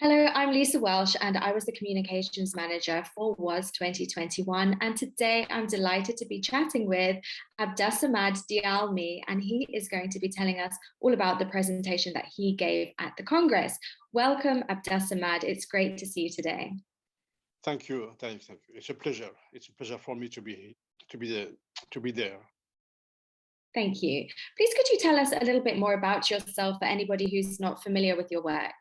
Hello, I'm Lisa Welsh, and I was the communications manager for WAS 2021. And today I'm delighted to be chatting with Abdessamad Dialmy, and he is going to be telling us all about the presentation that he gave at the Congress. Welcome, Abdessamad. It's great to see you today. Thank you. Thank you. It's a pleasure. It's a pleasure for me to be there. Thank you. Please, could you tell us a little bit more about yourself for anybody who's not familiar with your work?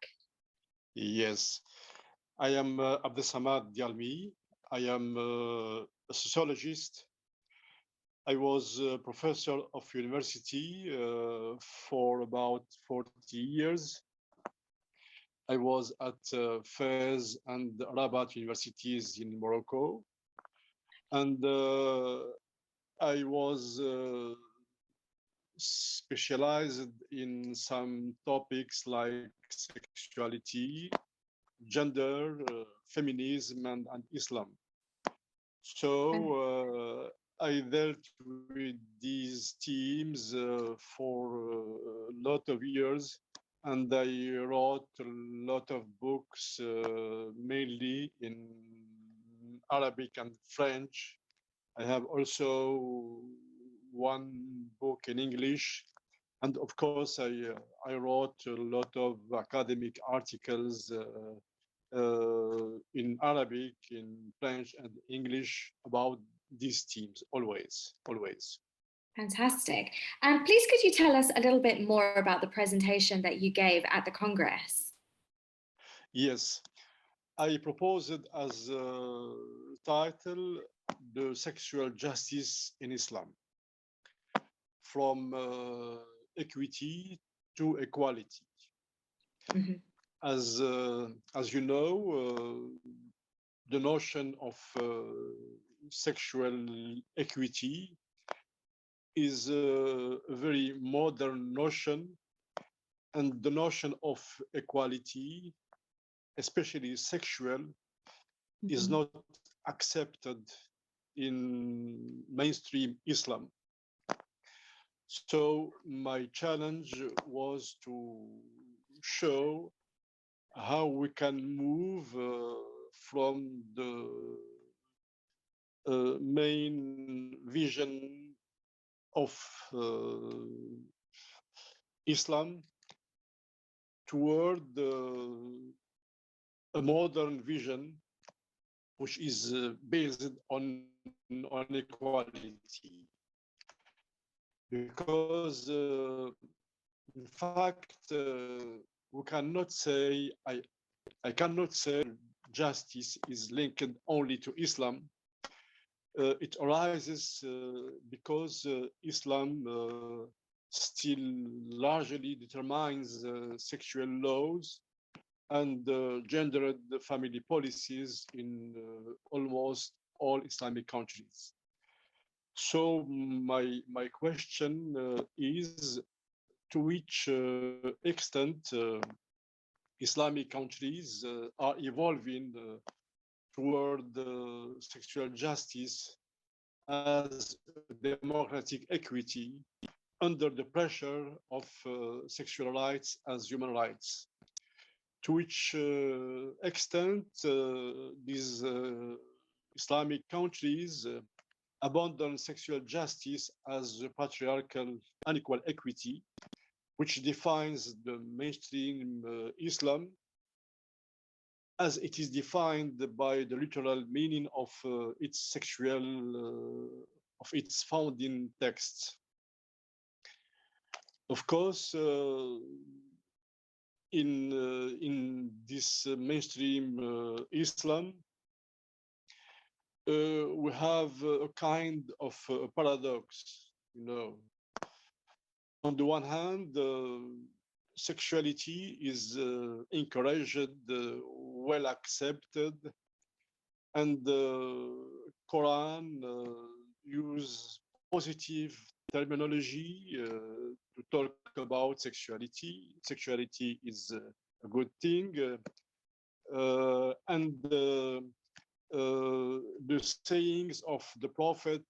Yes, I am Abdessamad Dialmy. I am a sociologist. I was a professor of university for about 40 years. I was at Fez and Rabat universities in Morocco. And I was specialized in some topics like sexuality, gender, feminism, and Islam. So I dealt with these themes for a lot of years, and I wrote a lot of books, mainly in Arabic and French. I have also one book in English, and of course, I wrote a lot of academic articles in Arabic, in French, and English about these themes. Always. Fantastic. And please, could you tell us a little bit more about the presentation that you gave at the Congress? Yes, I proposed as a title the sexual justice in Islam, from equity to equality. Mm-hmm. As you know, the notion of sexual equity is a very modern notion, and the notion of equality, especially sexual, is not accepted in mainstream Islam. So my challenge was to show how we can move from the main vision of Islam toward a modern vision which is based on equality. Because in fact, we cannot say, I cannot say justice is linked only to Islam. It arises because Islam still largely determines sexual laws and gendered family policies in almost all Islamic countries. So my question is, to which extent Islamic countries are evolving toward sexual justice as democratic equity under the pressure of sexual rights as human rights. To which extent these Islamic countries abandon sexual justice as a patriarchal unequal equity, which defines the mainstream Islam as it is defined by the literal meaning of its of its founding texts. Of course, in this mainstream Islam, we have a kind of paradox, you know. On the one hand, sexuality is encouraged, well accepted, and the Quran use positive terminology to talk about sexuality. Sexuality is a good thing, and the sayings of the Prophet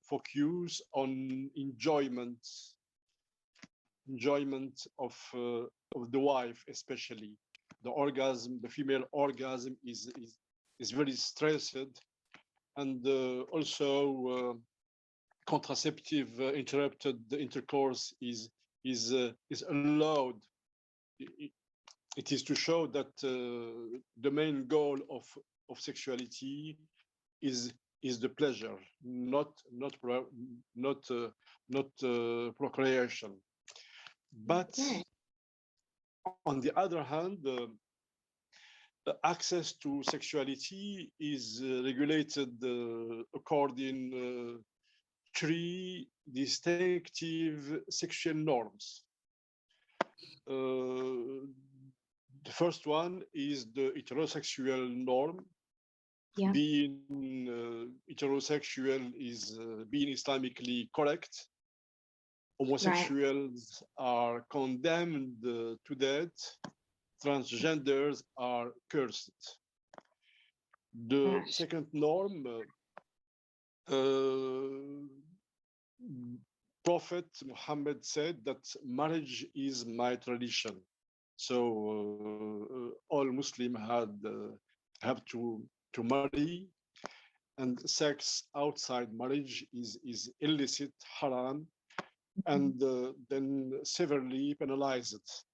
focus on enjoyment of the wife, especially. the orgasm, the female orgasm is very stressed, and also contraceptive interrupted intercourse is allowed. It is to show that the main goal of sexuality is the pleasure, not procreation. But on the other hand, access to sexuality is regulated according three distinctive sexual norms. The first one is the heterosexual norm. Yeah. Being heterosexual is being Islamically correct. Homosexuals are condemned to death. Transgenders are cursed. The second norm, Prophet Muhammad said that marriage is my tradition. So all Muslims have to marry, and sex outside marriage is illicit, haram, and then severely penalized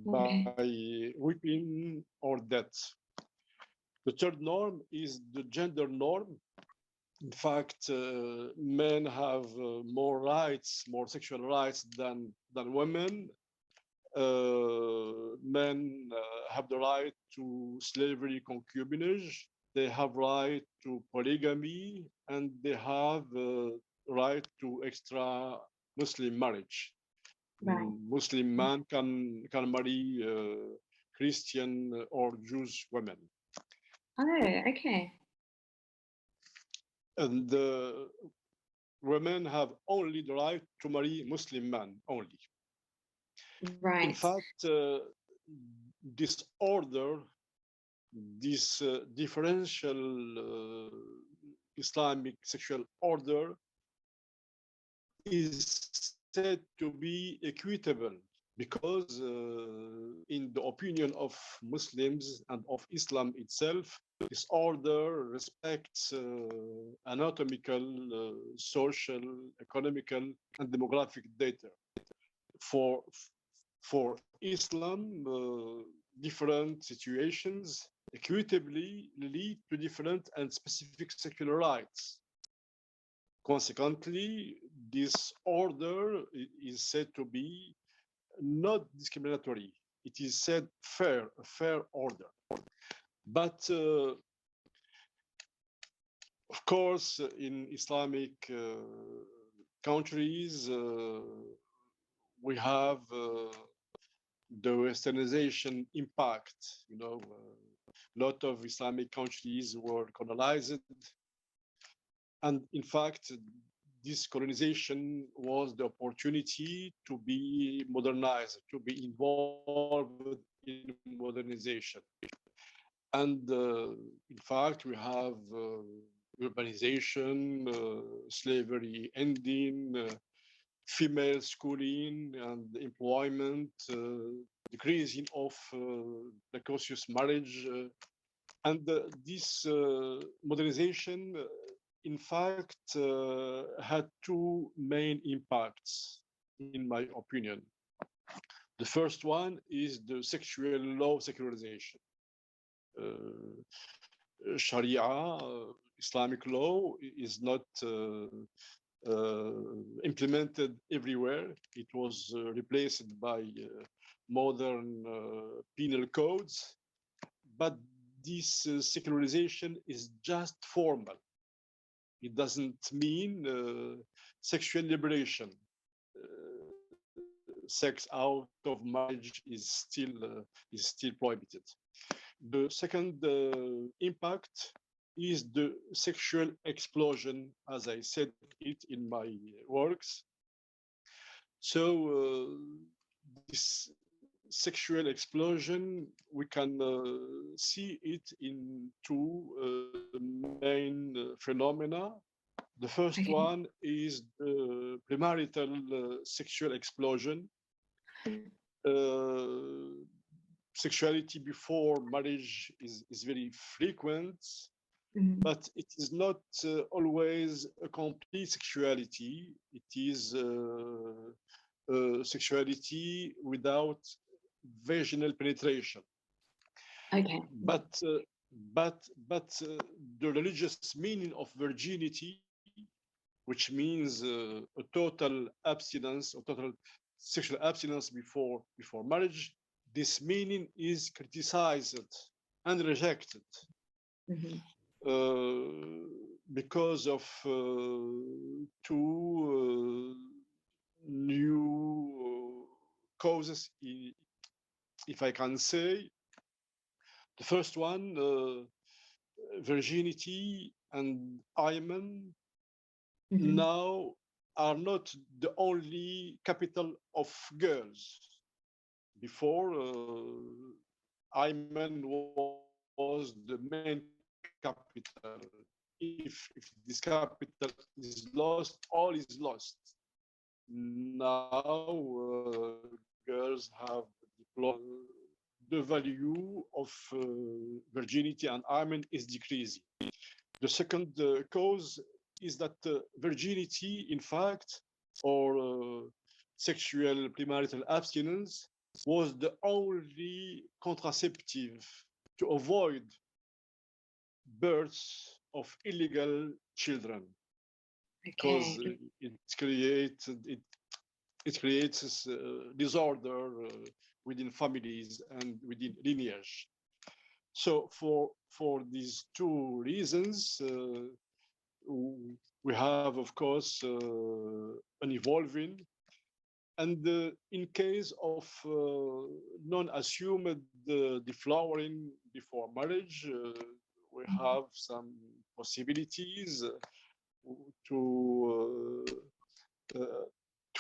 by whipping or death. The third norm is the gender norm. In fact, men have more rights, more sexual rights than women. Men have the right to slavery, concubinage. They have right to polygamy, and they have right to extra Muslim marriage. Muslim man can marry Christian or Jewish women. Oh, okay. And women have only the right to marry Muslim men only. Right. In fact, this order, this differential Islamic sexual order is said to be equitable because in the opinion of Muslims and of Islam itself, this order respects anatomical, social, economical, and demographic data. For Islam, different situations equitably lead to different and specific secular rights. Consequently, this order is said to be not discriminatory. It is said fair, a fair order. But of course, in Islamic countries, we have the westernization impact. You know, a lot of Islamic countries were colonized. And in fact, this colonization was the opportunity to be modernized, to be involved in modernization. And in fact, we have urbanization, slavery ending, female schooling and employment, decreasing of precocious marriage. And this modernization, in fact, had two main impacts, in my opinion. The first one is the sexual law secularization. Sharia, Islamic law, is not implemented everywhere. It was replaced by modern penal codes. But this secularization is just formal. It doesn't mean sexual liberation. Sex out of marriage is still prohibited. The second impact is the sexual explosion, as I said it in my works. So this sexual explosion, we can see it in two main phenomena. The first one is the premarital sexual explosion. sexuality before marriage is very frequent, but it is not always a complete sexuality. It is sexuality without vaginal penetration. Okay. But the religious meaning of virginity, which means a total abstinence or total sexual abstinence before marriage, this meaning is criticized and rejected because of two new causes, if I can say. The first one, virginity and hymen now are not the only capital of girls. Before, hymen was the main capital. If this capital is lost, all is lost. Now, girls have deployed the value of virginity and hymen is decreasing. The second cause is that virginity, in fact, or sexual premarital abstinence, was the only contraceptive to avoid births of illegal children, because it creates disorder within families and within lineage. So for these two reasons, we have, of course, an evolving. And in case of non-assumed deflowering before marriage, we have some possibilities to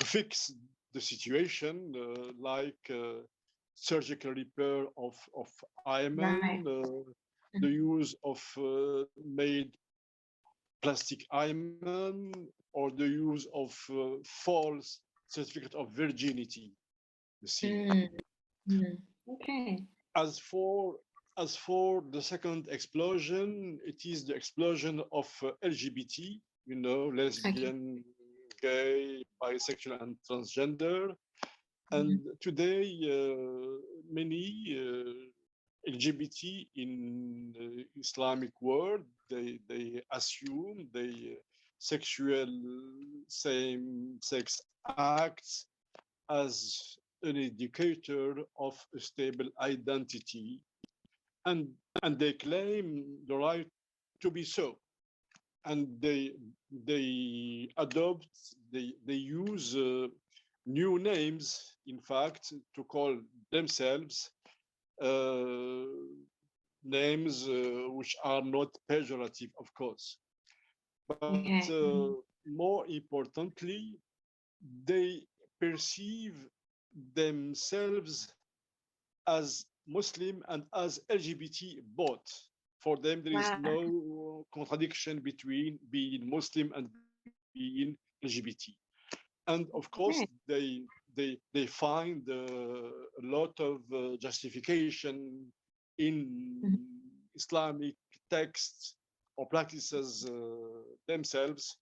fix the situation, like surgical repair of hymen, the use of made plastic hymen, or the use of false certificate of virginity. You see. Okay. As for the second explosion, it is the explosion of LGBT, you know, lesbian, gay, bisexual, and transgender. And today, many LGBT in the Islamic world, they assume they sexual same-sex acts as an indicator of a stable identity, and they claim the right to be so, and they adopt, they use new names, in fact, to call themselves names which are not pejorative, of course. But more importantly, they perceive themselves as Muslim and as LGBT both. For them, there is no contradiction between being Muslim and being LGBT. And of course, they find a lot of justification in Islamic texts or practices themselves.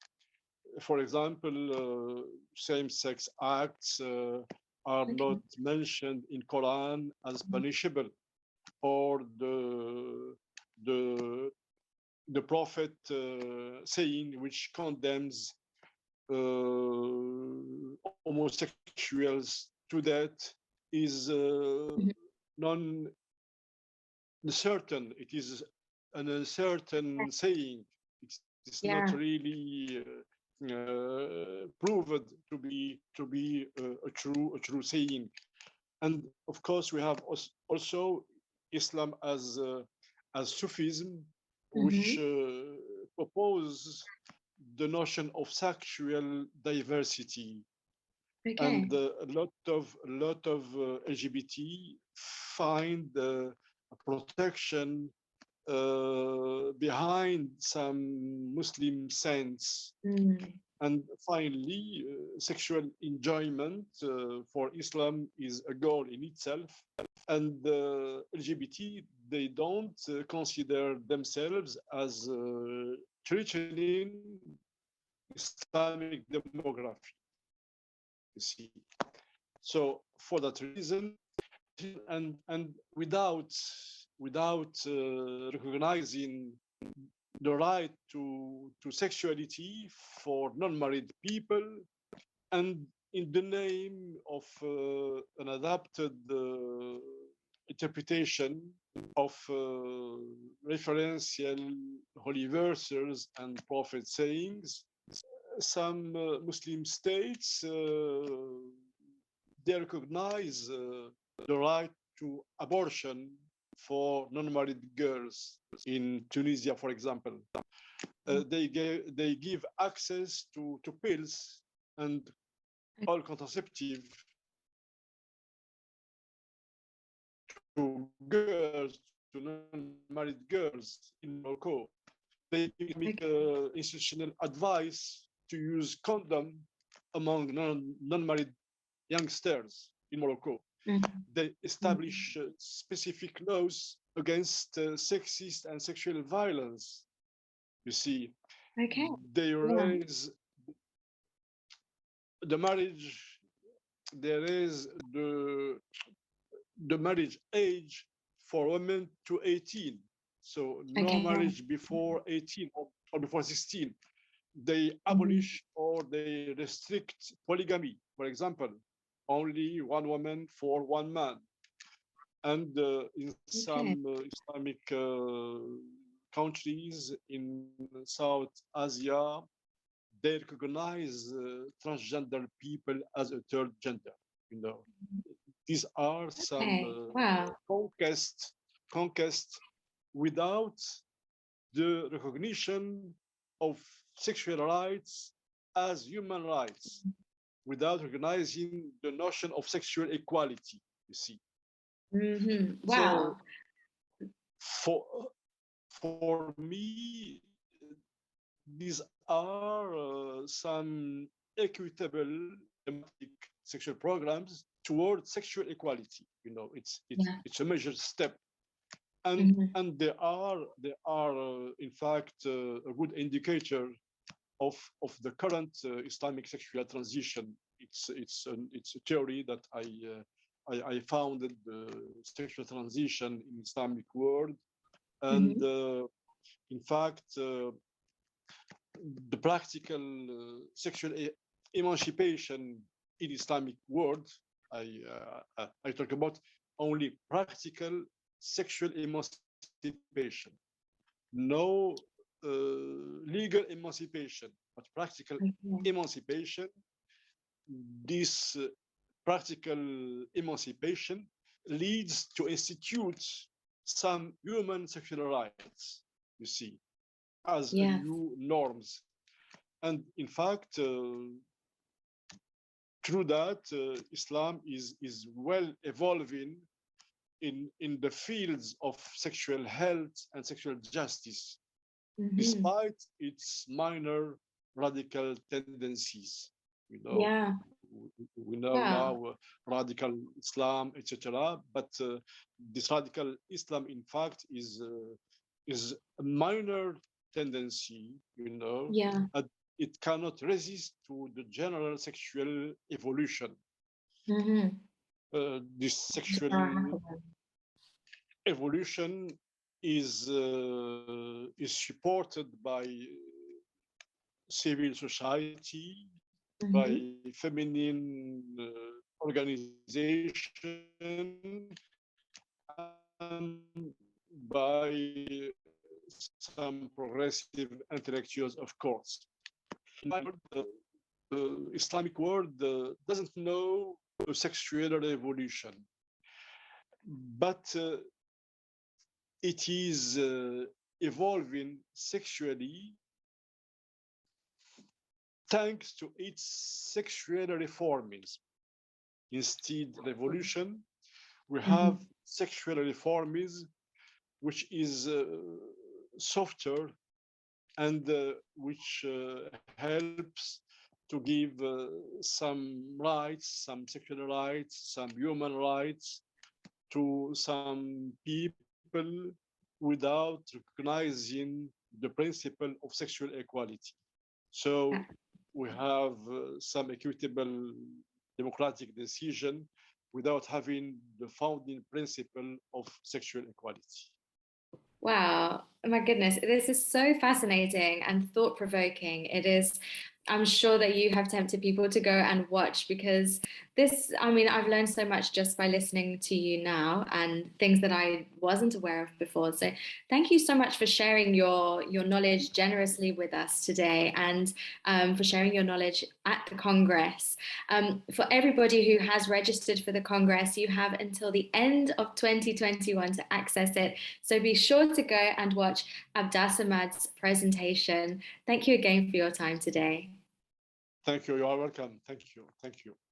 For example, same-sex acts are not mentioned in Quran as punishable, or the Prophet saying which condemns homosexuals to death is non-certain. It is an uncertain saying. It is not really proved to be a true saying. And of course, we have also Islam as Sufism, which proposes the notion of sexual diversity, and a lot of LGBT find protection behind some Muslim saints, And finally, sexual enjoyment for Islam is a goal in itself. And LGBT, they don't consider themselves as threatening Islamic demography, you see. So for that reason, and without recognizing the right to sexuality for non-married people, and in the name of an adapted interpretation of referential holy verses and prophet sayings, some Muslim states they recognize the right to abortion for non-married girls. In Tunisia, for example, they give access to pills and all contraceptive to girls, to non-married girls in Morocco. They make institutional advice to use condom among non-married youngsters in Morocco. They establish specific laws against sexist and sexual violence. You see, they raise the marriage. There is the marriage age for women to 18. So no marriage before 18 or before 16. They abolish or they restrict polygamy, for example, only one woman for one man. And in some Islamic countries in South Asia, they recognize transgender people as a third gender. You know, these are some conquests without the recognition of sexual rights as human rights, without recognizing the notion of sexual equality, you see. Wow. So for me, these are some equitable sexual programs towards sexual equality. You know, it's a major step. And they are in fact a good indicator of the current Islamic sexual transition. It's a theory that I founded the sexual transition in Islamic world, and in fact the practical sexual emancipation in Islamic world. I talk about only practical sexual emancipation, no legal emancipation, but practical emancipation. This practical emancipation leads to institute some human sexual rights, you see, as new norms. And in fact, through that, Islam is well evolving in the fields of sexual health and sexual justice, despite its minor radical tendencies. You know, we know now radical Islam, etc. But this radical Islam, in fact, is a minor tendency. You know, it cannot resist to the general sexual evolution. This sexual evolution is supported by civil society, by feminine organization, and by some progressive intellectuals, of course. The Islamic world doesn't know a sexual revolution, but it is evolving sexually thanks to its sexual reformism. Instead, revolution, we have sexual reformism, which is softer and which helps to give some rights, some sexual rights, some human rights to some people without recognizing the principle of sexual equality. So we have some equitable democratic decision without having the founding principle of sexual equality. Wow, oh my goodness, this is so fascinating and thought-provoking. It is, I'm sure that you have tempted people to go and watch because this, I mean, I've learned so much just by listening to you now and things that I wasn't aware of before. So thank you so much for sharing your knowledge generously with us today and for sharing your knowledge at the Congress. For everybody who has registered for the Congress, you have until the end of 2021 to access it. So be sure to go and watch Abdessamad's presentation. Thank you again for your time today. Thank you. You are welcome. Thank you. Thank you.